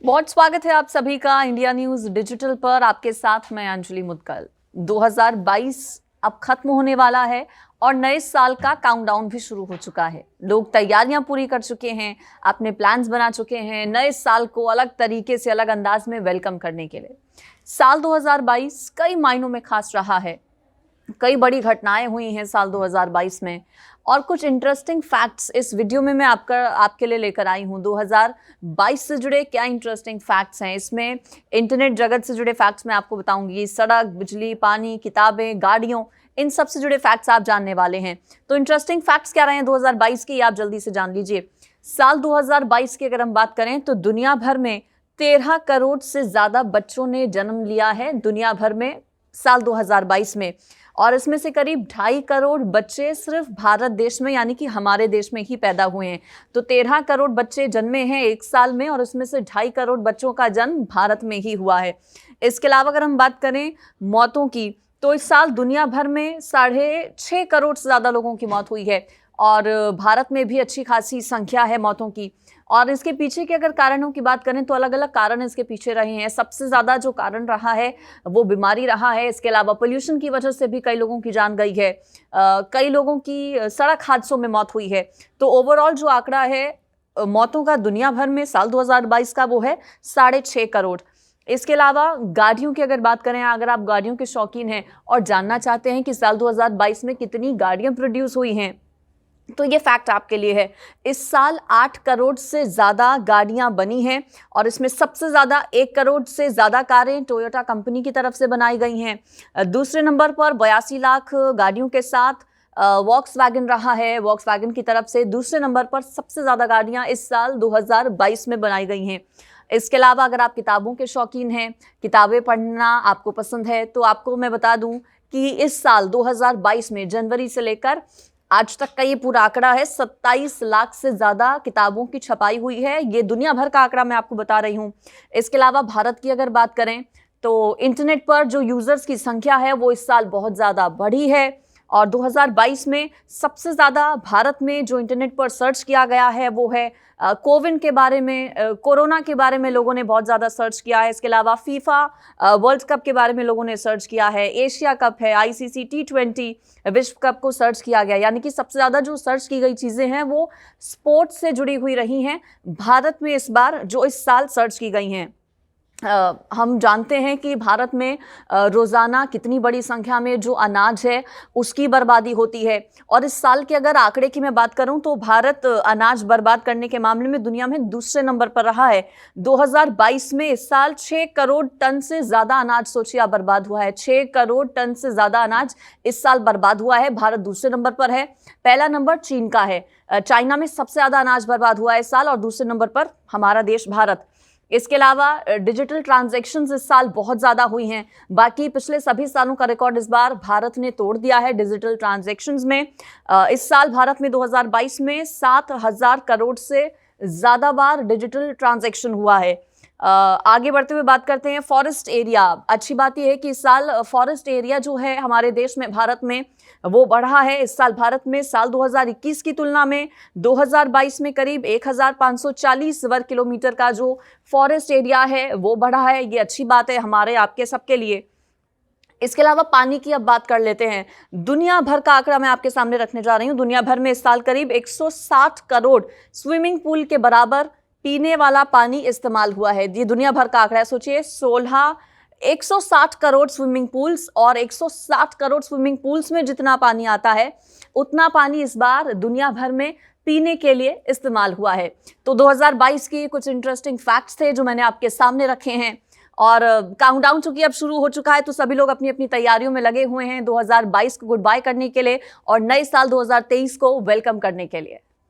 बहुत स्वागत है आप सभी का इंडिया न्यूज डिजिटल पर। आपके साथ मैं अंजलि मुदगल। 2022 अब खत्म होने वाला है और नए साल का काउंटडाउन भी शुरू हो चुका है। लोग तैयारियां पूरी कर चुके हैं, अपने प्लान्स बना चुके हैं नए साल को अलग तरीके से, अलग अंदाज में वेलकम करने के लिए। साल 2022 कई मायनों में खास रहा है। कई बड़ी घटनाएं हुई हैं साल 2022 में और कुछ इंटरेस्टिंग फैक्ट्स इस वीडियो में मैं आपके लिए लेकर आई हूं। 2022 से जुड़े क्या इंटरेस्टिंग फैक्ट्स हैं, इसमें इंटरनेट जगत से जुड़े फैक्ट्स मैं आपको बताऊंगी। सड़क, बिजली, पानी, किताबें, गाड़ियों, इन सब से जुड़े फैक्ट्स आप जानने वाले हैं। तो इंटरेस्टिंग फैक्ट्स क्या रहे हैं 2022 के, आप जल्दी से जान लीजिए। साल 2022 की अगर हम बात करें तो दुनिया भर में 13 करोड़ से ज्यादा बच्चों ने जन्म लिया है दुनिया भर में साल 2022 में, और इसमें से करीब 2.5 करोड़ बच्चे सिर्फ भारत देश में यानी कि हमारे देश में ही पैदा हुए हैं। तो 13 करोड़ बच्चे जन्मे हैं एक साल में और इसमें से 2.5 करोड़ बच्चों का जन्म भारत में ही हुआ है। इसके अलावा अगर हम बात करें मौतों की, तो इस साल दुनिया भर में 6.5 करोड़ से ज़्यादा लोगों की मौत हुई है और भारत में भी अच्छी खासी संख्या है मौतों की। और इसके पीछे के अगर कारणों की बात करें तो अलग अलग कारण इसके पीछे रहे हैं। सबसे ज़्यादा जो कारण रहा है वो बीमारी रहा है। इसके अलावा पोल्यूशन की वजह से भी कई लोगों की जान गई है, कई लोगों की सड़क हादसों में मौत हुई है। तो ओवरऑल जो आंकड़ा है मौतों का दुनिया भर में साल 2022 का वो है 6.5 करोड़। इसके अलावा गाड़ियों की अगर बात करें, अगर आप गाड़ियों के शौकीन हैं और जानना चाहते हैं कि साल 2022 में कितनी गाड़ियां प्रोड्यूस हुई हैं, तो ये फैक्ट आपके लिए है। इस साल 8 करोड़ से ज़्यादा गाड़ियां बनी हैं और इसमें सबसे ज़्यादा 1 करोड़ से ज़्यादा कारें टोयोटा कंपनी की तरफ से बनाई गई हैं। दूसरे नंबर पर 82 लाख गाड़ियों के साथ वॉक्सवैगन रहा है, वॉक्सवैगन की तरफ से। दूसरे नंबर पर सबसे ज़्यादा गाड़ियां इस साल 2022 में बनाई गई हैं। इसके अलावा अगर आप किताबों के शौकीन हैं, किताबें पढ़ना आपको पसंद है, तो आपको मैं बता दूं कि इस साल 2022 में जनवरी से लेकर आज तक का ये पूरा आंकड़ा है 27 लाख से ज़्यादा किताबों की छपाई हुई है। ये दुनिया भर का आंकड़ा मैं आपको बता रही हूँ। इसके अलावा भारत की अगर बात करें तो इंटरनेट पर जो यूज़र्स की संख्या है वो इस साल बहुत ज़्यादा बढ़ी है और 2022 में सबसे ज़्यादा भारत में जो इंटरनेट पर सर्च किया गया है वो है कोविन के बारे में, कोरोना के बारे में लोगों ने बहुत ज़्यादा सर्च किया है। इसके अलावा फीफा वर्ल्ड कप के बारे में लोगों ने सर्च किया है, एशिया कप है, ICC T20 विश्व कप को सर्च किया गया। यानी कि सबसे ज़्यादा जो सर्च की गई चीज़ें हैं वो स्पोर्ट्स से जुड़ी हुई रही हैं भारत में इस बार, जो इस साल सर्च की गई हैं। हम जानते हैं कि भारत में रोज़ाना कितनी बड़ी संख्या में जो अनाज है उसकी बर्बादी होती है और इस साल के अगर आंकड़े की मैं बात करूं तो भारत अनाज बर्बाद करने के मामले में दुनिया में दूसरे नंबर पर रहा है। 2022 में इस साल 6 करोड़ टन से ज़्यादा अनाज सोचिए बर्बाद हुआ है। 6 करोड़ टन से ज़्यादा अनाज इस साल बर्बाद हुआ है। भारत दूसरे नंबर पर है, पहला नंबर चीन का है। चाइना में सबसे ज़्यादा अनाज बर्बाद हुआ है इस साल और दूसरे नंबर पर हमारा देश भारत। इसके अलावा डिजिटल ट्रांजैक्शंस इस साल बहुत ज़्यादा हुई हैं। बाकी पिछले सभी सालों का रिकॉर्ड इस बार भारत ने तोड़ दिया है डिजिटल ट्रांजैक्शंस में। इस साल भारत में 2022 में 7,000 करोड़ से ज़्यादा बार डिजिटल ट्रांजैक्शन हुआ है। आगे बढ़ते हुए बात करते हैं फॉरेस्ट एरिया। अच्छी बात यह है कि इस साल फॉरेस्ट एरिया जो है हमारे देश में, भारत में, वो बढ़ा है। इस साल भारत में साल 2021 की तुलना में 2022 में करीब 1540 वर्ग किलोमीटर का जो फॉरेस्ट एरिया है वो बढ़ा है। ये अच्छी बात है हमारे आपके सबके लिए। इसके अलावा पानी की अब बात कर लेते हैं। दुनिया भर का आंकड़ा मैं आपके सामने रखने जा रही हूँ। दुनिया भर में इस साल करीब 160 करोड़ स्विमिंग पूल के बराबर पीने वाला पानी इस्तेमाल हुआ है। ये दुनिया भर का आंकड़ा है। सोचिए 160 करोड़ स्विमिंग पूल्स और 160 करोड़ स्विमिंग पूल्स में जितना पानी आता है उतना पानी इस बार दुनिया भर में पीने के लिए इस्तेमाल हुआ है। तो 2022 के कुछ इंटरेस्टिंग फैक्ट्स थे जो मैंने आपके सामने रखे हैं और काउंटडाउन चूंकि अब शुरू हो चुका है तो सभी लोग अपनी अपनी तैयारियों में लगे हुए हैं 2022 को गुड बाय करने के लिए और नए साल 2023 को वेलकम करने के लिए।